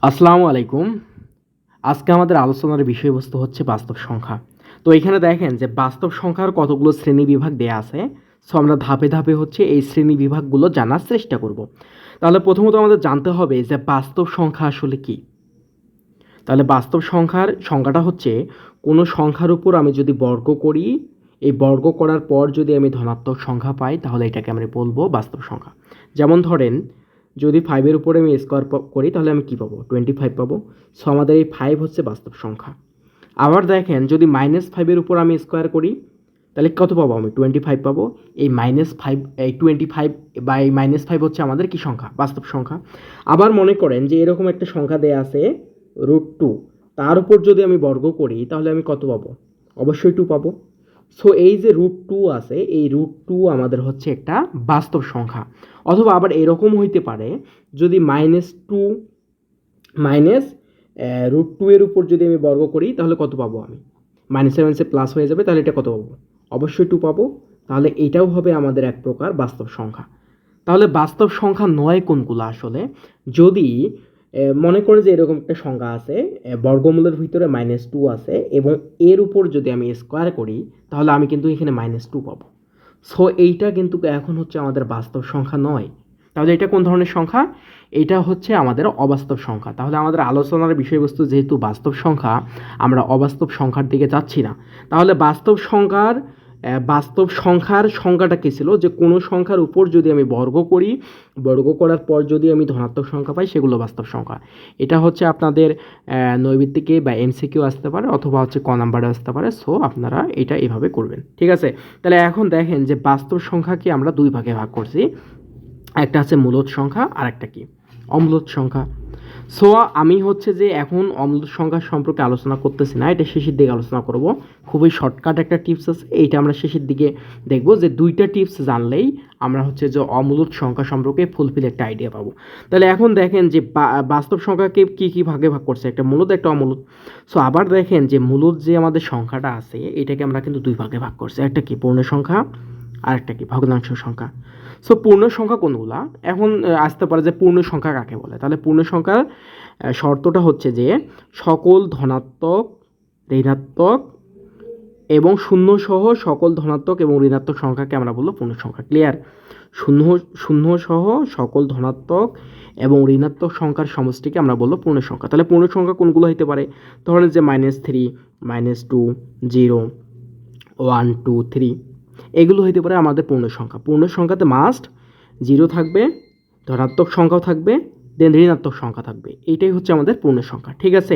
আসসালামু আলাইকুম। আজকে আমাদের আলোচনার বিষয়বস্তু হচ্ছে বাস্তব সংখ্যা। তো এখানে দেখেন যে বাস্তব সংখ্যার কতগুলো শ্রেণীবিভাগ দেয়া আছে। সো আমরা ধাপে ধাপে হচ্ছে এই শ্রেণীবিভাগগুলো জানার চেষ্টা করব। তাহলে প্রথমত আমাদের জানতে হবে যে বাস্তব সংখ্যা আসলে কী? তাহলে বাস্তব সংখ্যার সংজ্ঞাটা হচ্ছে কোনো সংখ্যার উপর আমি যদি বর্গ করি, এই বর্গ করার পর যদি আমি ধনাত্মক সংখ্যা পাই তাহলে এটাকে আমরা বলবো বাস্তব সংখ্যা। যেমন ধরেন যদি 5 এর উপরে আমি স্কোয়ার করি তাহলে আমি কী পাবো? 25 পাবো। সো আমাদের এই 5 হচ্ছে বাস্তব সংখ্যা। আবার দেখেন যদি -5 এর উপর আমি স্কোয়ার করি তাহলে কত পাবো আমি? 25 পাবো। এই -5 এই 25 বা এই -5 হচ্ছে আমাদের কি সংখ্যা? বাস্তব সংখ্যা। আবার মনে করেন যে এরকম একটা সংখ্যা দেয়া আছে √2, তার উপর যদি আমি বর্গ করি তাহলে আমি কত পাবো? অবশ্যই 2 পাবো। সো এই যে √2 আছে, এই √2 আমাদের হচ্ছে একটা বাস্তব সংখ্যা। অথবা আবার এরকম হইতে পারে যদি -2 মাইনাস √2 এর উপর যদি আমি বর্গ করি তাহলে কত পাবো আমি? -7 সে প্লাস হয়ে যাবে, তাহলে এটা কত পাবো? অবশ্যই 2 পাবো। তাহলে এটাও হবে আমাদের এক প্রকার বাস্তব সংখ্যা। তাহলে বাস্তব সংখ্যা নয় কোনগুলো আসলে? যদি মনে করে যে এরকম একটা সংখ্যা আছে, বর্গমূলের ভিতরে -2 আছে এবং এর উপর যদি আমি স্কোয়ার করি তাহলে আমি কিন্তু এখানে -2 পাবো। সো এইটা কিন্তু এখন হচ্ছে আমাদের বাস্তব সংখ্যা নয়। তাহলে এটা কোন ধরনের সংখ্যা? এটা হচ্ছে আমাদের অবাস্তব সংখ্যা। তাহলে আমাদের আলোচনার বিষয়বস্তু যেহেতু বাস্তব সংখ্যা, আমরা অবাস্তব সংখ্যার দিকে যাচ্ছি না। তাহলে বাস্তব সংখ্যার সংজ্ঞাটা কী ছিল? যে কোনো সংখ্যার উপর যদি আমি বর্গ করি, বর্গ করার পর যদি আমি ধনাত্মক সংখ্যা পাই সেগুলো বাস্তব সংখ্যা। এটা হচ্ছে আপনাদের নৈবিত্তিকে বা এমসিকিউ আসতে পারে অথবা হচ্ছে ক নাম্বারে আসতে পারে। সো আপনারা এটা এভাবে করবেন, ঠিক আছে? তাহলে এখন দেখেন যে বাস্তব সংখ্যাকে আমরা দুই ভাগে ভাগ করছি। একটা আছে মূলদ সংখ্যা আর একটা কি? অম্লদ সংখ্যা। সো আমি হচ্ছে যে এখন অম্লদ সংখ্যা সম্পর্কে আলোচনা করতেছি না, এটা শেষের দিকে আলোচনা করব। খুবই শর্টকাট একটা টিপস আছে, এইটা আমরা শেষের দিকে দেখব যে দুইটা টিপস জানলেই আমরা হচ্ছে যে অমূলদ সংখ্যা সম্পর্কে ফুলফিল একটা আইডিয়া পাবো। তাহলে এখন দেখেন যে বাস্তব সংখ্যাকে কী কী ভাগে ভাগ করছে, একটা মূলদ একটা অমূলদ। সো আবার দেখেন যে মূলদ যে আমাদের সংখ্যাটা আছে এটাকে আমরা কিন্তু দুই ভাগে ভাগ করছি, একটা কি পূর্ণ সংখ্যা আর একটা কি ভগ্নাংশ সংখ্যা। সো পূর্ণ সংখ্যা কোনগুলা? এখন আসতে পারে যে পূর্ণ সংখ্যা কাকে বলে? তাহলে পূর্ণ সংখ্যার শর্তটা হচ্ছে যে সকল ধনাত্মক, ঋণাত্মক এবং শূন্য সহ সকল ধনাত্মক এবং ঋণাত্মক সংখ্যাকে আমরা বলবো পূর্ণ সংখ্যা। ক্লিয়ার? শূন্য শূন্য সহ সকল ধনাত্মক এবং ঋণাত্মক সংখ্যার সমষ্টিকে আমরা বলবো পূর্ণ সংখ্যা। তাহলে পূর্ণ সংখ্যা কোনগুলো হতে পারে? ধরেন যে -3, -2, 0, 1, 2, 3 এগুলো হইতে পারে আমাদের পূর্ণ সংখ্যা। পূর্ণ সংখ্যাতে মাস্ট 0 থাকবে, ধনাত্মক সংখ্যাও থাকবে, দেন ঋণাত্মক সংখ্যা থাকবে। এইটাই হচ্ছে আমাদের পূর্ণ সংখ্যা, ঠিক আছে?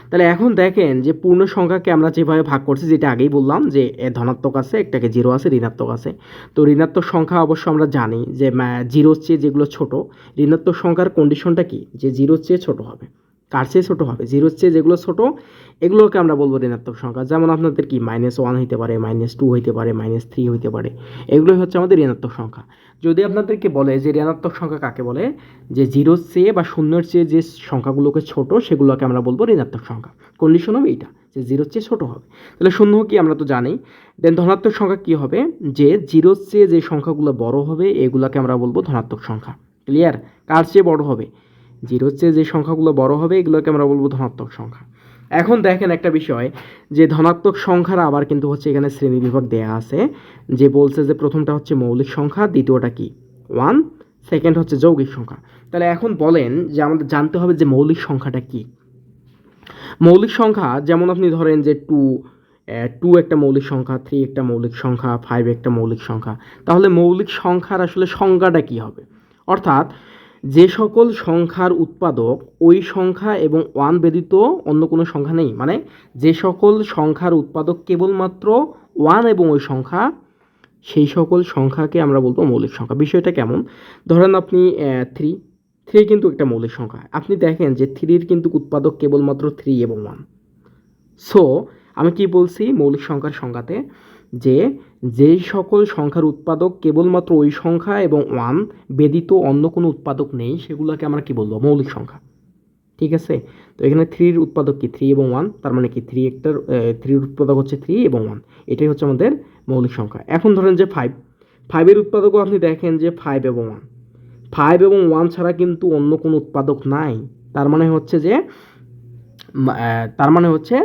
তাহলে এখন দেখেন যে পূর্ণ সংখ্যাকে আমরা যেভাবে ভাগ করছি, যেটা আগেই বললাম যে ধনাত্মক আছে, একটাকে 0 আছে, ঋণাত্মক আছে। তো ঋণাত্মক সংখ্যা অবশ্য আমরা জানি যে 0-র চেয়ে যেগুলো ছোট, ঋণাত্মক সংখ্যার কন্ডিশনটা কি? যে 0-র চেয়ে ছোট হবে। কার চেয়ে ছোট হবে? 0-র চেয়ে যেগুলো ছোট এগুলোকে আমরা বলবো ঋণাত্মক সংখ্যা। যেমন আপনাদের কি -1 হইতে পারে, -2 হইতে পারে, -3 হইতে পারে। এগুলোই হচ্ছে আমাদের ঋণাত্মক সংখ্যা। যদি আপনাদেরকে বলে যে ঋণাত্মক সংখ্যা কাকে বলে, যে 0-র চেয়ে বা 0-র চেয়ে যে সংখ্যাগুলোকে ছোট সেগুলোকে আমরা বলবো ঋণাত্মক সংখ্যা। কন্ডিশন হবে এইটা যে 0-র চেয়ে ছোট হবে। তাহলে 0 কি আমরা তো জানি। দেন ধনাত্মক সংখ্যা কি হবে? যে 0-র চেয়ে যে সংখ্যাগুলো বড় হবে এগুলোকে আমরা বলবো ধনাত্মক সংখ্যা। ক্লিয়ার? কার চেয়ে বড় হবে? 0-র চেয়ে যে সংখ্যাগুলো বড় হবে এগুলোকে আমরা বলবো ধনাত্মক সংখ্যা। এখন দেখেন একটা বিষয়, যে ধনাত্মক সংখ্যার আবার কিন্তু হচ্ছে এখানে শ্রেণীবিভাগ দেয়া আছে, যে বলছে যে প্রথমটা হচ্ছে মৌলিক সংখ্যা, দ্বিতীয়টা কি 1, সেকেন্ড হচ্ছে যৌগিক সংখ্যা। তাহলে এখন বলেন যে আমাদের জানতে হবে যে মৌলিক সংখ্যাটা কি। মৌলিক সংখ্যা যেমন আপনি ধরেন যে 2 একটা মৌলিক সংখ্যা, 3 একটা মৌলিক সংখ্যা, 5 একটা মৌলিক সংখ্যা। তাহলে মৌলিক সংখ্যার আসলে সংজ্ঞাটা কি হবে? অর্থাৎ যে সকল সংখ্যার উৎপাদক ওই সংখ্যা এবং 1 ব্যতীত অন্য কোনো সংখ্যা নেই, মানে যে সকল সংখ্যার উৎপাদক কেবলমাত্র 1 এবং ওই সংখ্যা, সেই সকল সংখ্যাকে আমরা বলবো মৌলিক সংখ্যা। বিষয়টা কেমন? ধরেন আপনি 3 কিন্তু একটা মৌলিক সংখ্যা। আপনি দেখেন যে 3-র কিন্তু উৎপাদক কেবলমাত্র 3 এবং 1। সো আমি কি বলছি মৌলিক সংখ্যার সংজ্ঞাতে? যে যেই সকল সংখ্যার উৎপাদক কেবলমাত্র ওই সংখ্যা এবং 1 ব্যতীত অন্য কোনো উৎপাদক নেই সেগুলোকে আমরা কি বলবো? মৌলিক সংখ্যা। ঠিক আছে? তো এখানে 3-র উৎপাদক কি 3 এবং 1, তার মানে কি 3-র উৎপাদক হচ্ছে 3 এবং 1। এটাই হচ্ছে আমাদের মৌলিক সংখ্যা। এখন ধরেন যে 5-এর উৎপাদকও আপনি দেখেন যে 5 এবং 1। 5 এবং 1 ছাড়া কিন্তু অন্য কোনো উৎপাদক নাই। তার মানে হচ্ছে যে তার মানে হচ্ছে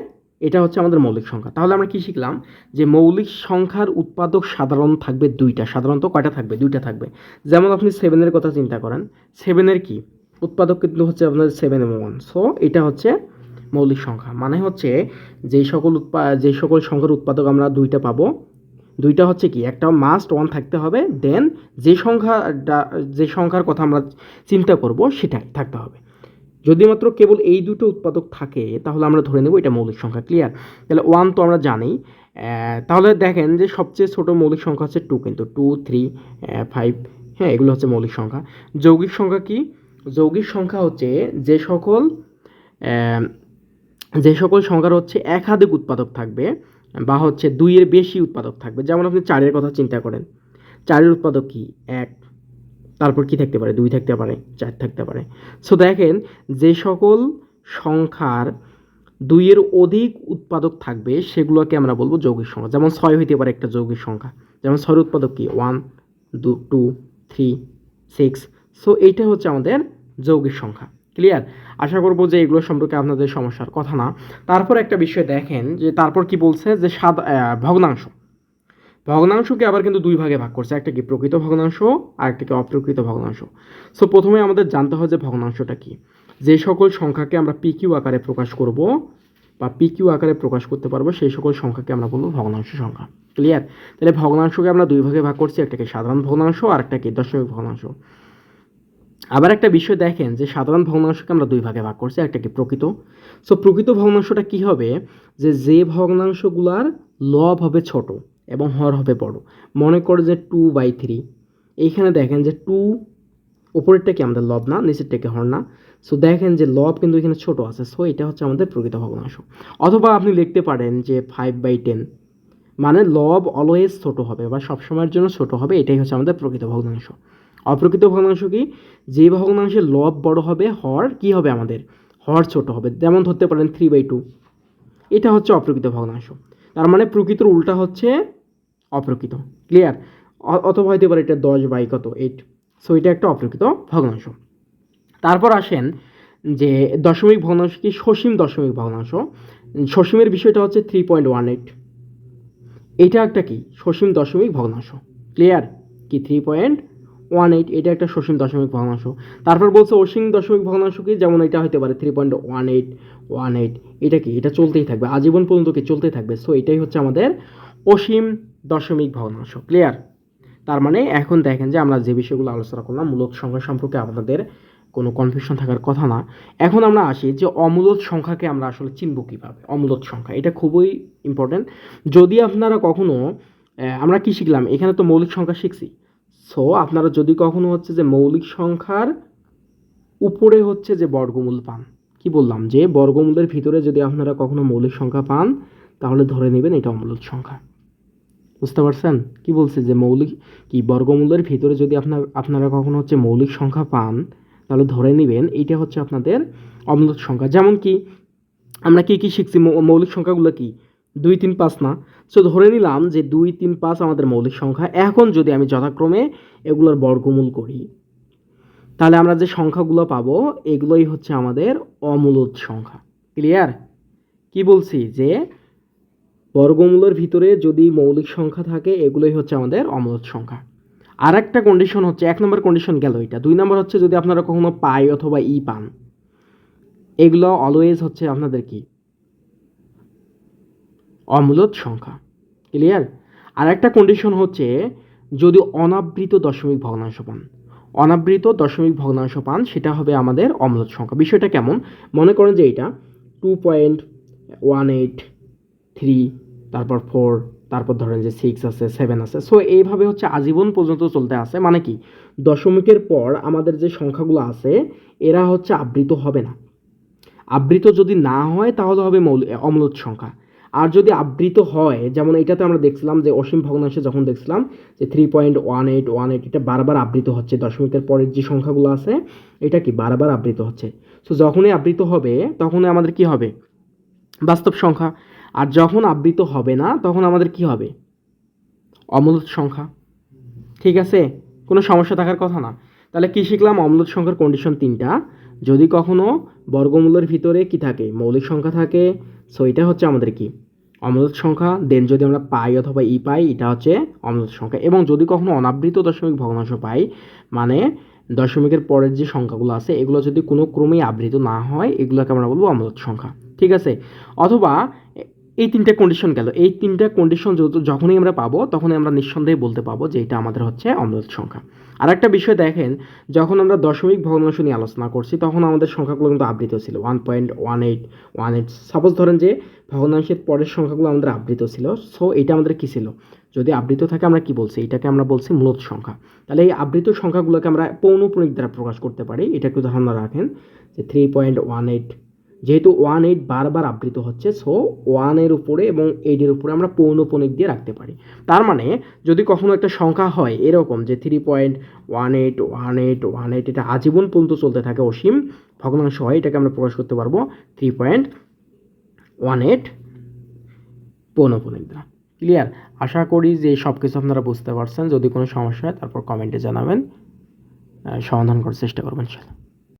এটা হচ্ছে আমাদের মৌলিক সংখ্যা। তাহলে আমরা কি শিখলাম যে মৌলিক সংখ্যার উৎপাদক সাধারণ থাকবে দুইটা। সাধারণত কয়টা থাকবে? দুইটা থাকবে। যেমন আপনি 7 এর কথা চিন্তা করেন, 7 এর কি উৎপাদক কিন্তু হচ্ছে আপনাদের 7 এবং 1। সো এটা হচ্ছে মৌলিক সংখ্যা। মানে হচ্ছে যে সকল সংখ্যার উৎপাদক আমরা দুইটা পাবো, দুইটা হচ্ছে কি একটা মাস্ট 1 থাকতে হবে, দেন যে সংখ্যার কথা আমরা চিন্তা করব সেটাই থাকতে হবে। যদি মাত্র কেবল এই দুটো উৎপাদক থাকে তাহলে আমরা ধরে নেব এটা মৌলিক সংখ্যা। ক্লিয়ার? তাহলে 1 তো আমরা জানি। তাহলে দেখেন যে সবচেয়ে ছোট মৌলিক সংখ্যা হচ্ছে 2, কিন্তু 2, 3, 5, হ্যাঁ এগুলো হচ্ছে মৌলিক সংখ্যা। যৌগিক সংখ্যা কি? যৌগিক সংখ্যা হচ্ছে যে সকল সংখ্যার হচ্ছে একাধিক উৎপাদক থাকবে বা হচ্ছে 2 এর বেশি উৎপাদক থাকবে। যেমন আপনি 4 এর কথা চিন্তা করেন, 4 এর উৎপাদক কি? 1, তারপর কি থাকতে পারে? 2 থাকতে পারে, 4 থাকতে পারে। সো দেখেন যে সকল সংখ্যার 2 এর অধিক উৎপাদক থাকবে সেগুলোকে আমরা বলবো যৌগিক সংখ্যা। যেমন 6 হইতে পারে একটা যৌগিক সংখ্যা। যেমন 6 এর উৎপাদক কি? 1, 2, 3, 6। সো এইটা হচ্ছে আমাদের যৌগিক সংখ্যা। ক্লিয়ার? আশা করব যে এগুলো সম্পর্কে আপনাদের সমস্যার কথা না। তারপর একটা বিষয় দেখেন যে তারপর কি বলছে যে ভগ্নাংশ। ভগ্নাংশকে আবার কিন্তু দুই ভাগে ভাগ করছে, একটা কি প্রকৃত ভগ্নাংশ আর একটা কি অপ্রকৃত ভগ্নাংশ। সো প্রথমে আমাদের জানতে হয় যে ভগ্নাংশটা কি। যে সকল সংখ্যাকে আমরা পিকিউ আকারে প্রকাশ করব বা পিকিউ আকারে প্রকাশ করতে পারবো সেই সকল সংখ্যাকে আমরা বলবো ভগ্নাংশ সংখ্যা। ক্লিয়ার? তাহলে ভগ্নাংশকে আমরা দুই ভাগে ভাগ করছি, একটা কি সাধারণ ভগ্নাংশ আর একটা কি দশমিক ভগ্নাংশ। আবার একটা বিষয় দেখেন যে সাধারণ ভগ্নাংশকে আমরা দুই ভাগে ভাগ করছি, একটা কি প্রকৃত। সো প্রকৃত ভগ্নাংশটা কি হবে? যে ভগ্নাংশগুলার লব হবে ছোট এবং হর হবে বড়। মনে করে যে 2/3, এইখানে দেখেন যে 2 উপরেরটা কি আমাদের লব না, নিচেরটা কি হর না। সো দেখেন যে লব কিন্তু এখানে ছোট আছে, সো এটা হচ্ছে আমাদের প্রকৃত ভগ্নাংশ। অথবা আপনি লিখতে পারেন যে 5/10, মানে লব অলওয়েজ ছোট হবে বা সবসময়ের জন্য ছোট হবে, এটাই হচ্ছে আমাদের প্রকৃত ভগ্নাংশ। অপ্রকৃত ভগ্নাংশ কি? যে ভগ্নাংশের লব বড় হবে, হর কি হবে আমাদের? হর ছোট হবে। যেমন ধরতে পারেন 3/2, এটা হচ্ছে অপ্রকৃত ভগ্নাংশ। তার মানে প্রকৃতর উল্টা হচ্ছে অপ্রকৃত। ক্লিয়ার? অথবা হইতে পারে এটা 10/8। সো এটা একটা অপ্রকৃত ভগ্নাংশ। তারপর আসেন যে দশমিক ভগ্নাংশ কি? সসীম দশমিক ভগ্নাংশ। সসীমের বিষয়টা হচ্ছে 3.18, এটা একটা কি? সসীম দশমিক ভগ্নাংশ। ক্লিয়ার? কি 3.18, এটা একটা সসীম দশমিক ভগ্নাংশ। তারপর বলছে অসীম দশমিক ভগ্নাংশ কি? যেমন এটা হতে পারে 3.18, এটা কি? এটা চলতেই থাকবে, আজীবন পর্যন্ত কি চলতেই থাকবে। সো এটাই হচ্ছে আমাদের অসীম দশমিক ভগ্নাংশ। ক্লিয়ার? তার মানে এখন দেখেন যে আমরা যে বিষয়গুলো আলোচনা করলাম মূলদ সংখ্যা সম্পর্কে আপনাদের কোনো কনফিউশন থাকার কথা না। এখন আমরা আসি যে অমূলদ সংখ্যাকে আমরা আসলে চিনব কীভাবে। অমূলদ সংখ্যা এটা খুবই ইম্পর্টেন্ট। যদি আপনারা কখনো আমরা কি শিখলাম এখানে? তো মৌলিক সংখ্যা শিখছি। সো আপনারা যদি কখনো হচ্ছে যে মৌলিক সংখ্যার উপরে হচ্ছে যে বর্গমূল পান, কি বললাম যে বর্গমূলের ভিতরে যদি আপনারা কখনো মৌলিক সংখ্যা পান তাহলে ধরে নেবেন এটা অমূলদ সংখ্যা। বুঝতে পারছেন কি বলছে? যে মৌলিক কি বর্গমূলের ভিতরে যদি আপনারা কখনো হচ্ছে মৌলিক সংখ্যা পান তাহলে ধরে নেবেন এইটা হচ্ছে আপনাদের অমূলদ সংখ্যা। যেমন কি আমরা কি কি শিখছি? মৌলিক সংখ্যাগুলো কি 2, 3, 5 না? সো ধরে নিলাম যে 2, 3, 5 আমাদের মৌলিক সংখ্যা। এখন যদি আমি যথাক্রমে এগুলোর বর্গমূল করি তাহলে আমরা যে সংখ্যাগুলো পাবো এগুলোই হচ্ছে আমাদের অমূলদ সংখ্যা। ক্লিয়ার? কি বলছি? যে বর্গমূলের ভিতরে যদি মৌলিক সংখ্যা থাকে এগুলোই হচ্ছে আমাদের অমূলদ সংখ্যা। আর একটা কন্ডিশন হচ্ছে, 1 নম্বর কন্ডিশন গেল এটা। 2 নম্বর হচ্ছে যদি আপনারা কখনো পাই অথবা ই পান, এগুলো অলওয়েজ হচ্ছে আপনাদের কি? অমূলদ সংখ্যা। ক্লিয়ার? আর একটা কন্ডিশন হচ্ছে যদি অনাবৃত দশমিক ভগ্নাংশ পান। অনাবৃত দশমিক ভগ্নাংশ পান সেটা হবে আমাদের অমূলদ সংখ্যা। বিষয়টা কেমন? মনে করেন যে এটা 2.183, তারপর 4, তারপর ধরেন যে 6 আছে, 7 আছে। সো এইভাবে হচ্ছে আজীবন পর্যন্ত চলতে আসে। মানে কি দশমিকের পর আমাদের যে সংখ্যাগুলো আছে এরা হচ্ছে আবৃত হবে না। আবৃত যদি না হয় তাহলে হবে অমূলদ সংখ্যা। আর যদি আবৃত হয়, যেমন এটাতে আমরা দেখছিলাম যে অসীম ভগ্নাংশে যখন দেখছিলাম যে 3.1818, এটা বারবার আবৃত হচ্ছে। দশমিকের পরের যে সংখ্যাগুলো আছে এটা কি বারবার আবৃত হচ্ছে। সো যখনই আবৃত হবে তখনই আমাদের কি হবে? বাস্তব সংখ্যা। আর যখন আবৃত হবে না তখন আমাদের কি হবে? অমূলদ সংখ্যা। ঠিক আছে? কোনো সমস্যা থাকার কথা না। তাহলে কি শিখলাম? অমূলদ সংখ্যার কন্ডিশন 3টা। যদি কখনো বর্গমূলের ভিতরে কি থাকে, মৌলিক সংখ্যা থাকে, সো এটা হচ্ছে আমাদের কি অমূলত সংখ্যা। দেন যদি আমরা পাই অথবা ই পাই, এটা হচ্ছে অমূলত সংখ্যা। এবং যদি কখনো অনাবৃত দশমিক ভগ্নাংশ পাই, মানে দশমিকের পরের যে সংখ্যাগুলো আছে এগুলো যদি কোনো ক্রমেই আবৃত না হয়, এগুলোকে আমরা বলবো অমূলত সংখ্যা। ঠিক আছে, অথবা এই তিনটা কন্ডিশন গেল, এই তিনটা কন্ডিশন যখনই আমরা পাবো তখনই আমরা নিঃসন্দেহে বলতে পাবো যে এটা আমাদের হচ্ছে অমূলত সংখ্যা। আর একটা বিষয় দেখেন, যখন আমরা দশমিক ভগ্নাংশ নিয়ে আলোচনা করছি তখন আমাদের সংখ্যাগুলো কিন্তু আবৃত ছিল 1.1818। সাপোজ ধরেন যে ভগ্নাংশের পরের সংখ্যাগুলো আমাদের আবৃত ছিল, সো এটা আমাদের কি ছিল, যদি আবৃত থাকে আমরা কি বলছি, এটাকে আমরা বলছি মূলত সংখ্যা। তাহলে এই আবৃত সংখ্যাগুলোকে আমরা পৌনঃপুনিক দ্বারা প্রকাশ করতে পারি। এটা একটু ধারণা রাখেন যে 3.18, যেহেতু 18 বারবার আবৃত হচ্ছে, সো 1-এর উপরে এবং 8-এর উপরে আমরা পৌনঃপুনিক দিয়ে রাখতে পারি। তার মানে যদি কখনো একটা সংখ্যা হয় এরকম যে 3.181818, এটা আজীবন পর্যন্ত চলতে থাকে, অসীম ভগ্নাংশ হয়, এটাকে আমরা প্রকাশ করতে পারবো 3.18 পৌনঃপুনিক দ্বারা। ক্লিয়ার? আশা করি যে সব কিছু আপনারা বুঝতে পারছেন। যদি কোনো সমস্যা হয় তারপর কমেন্টে জানাবেন, সমাধান করার চেষ্টা করবেন ইনশাআল্লাহ।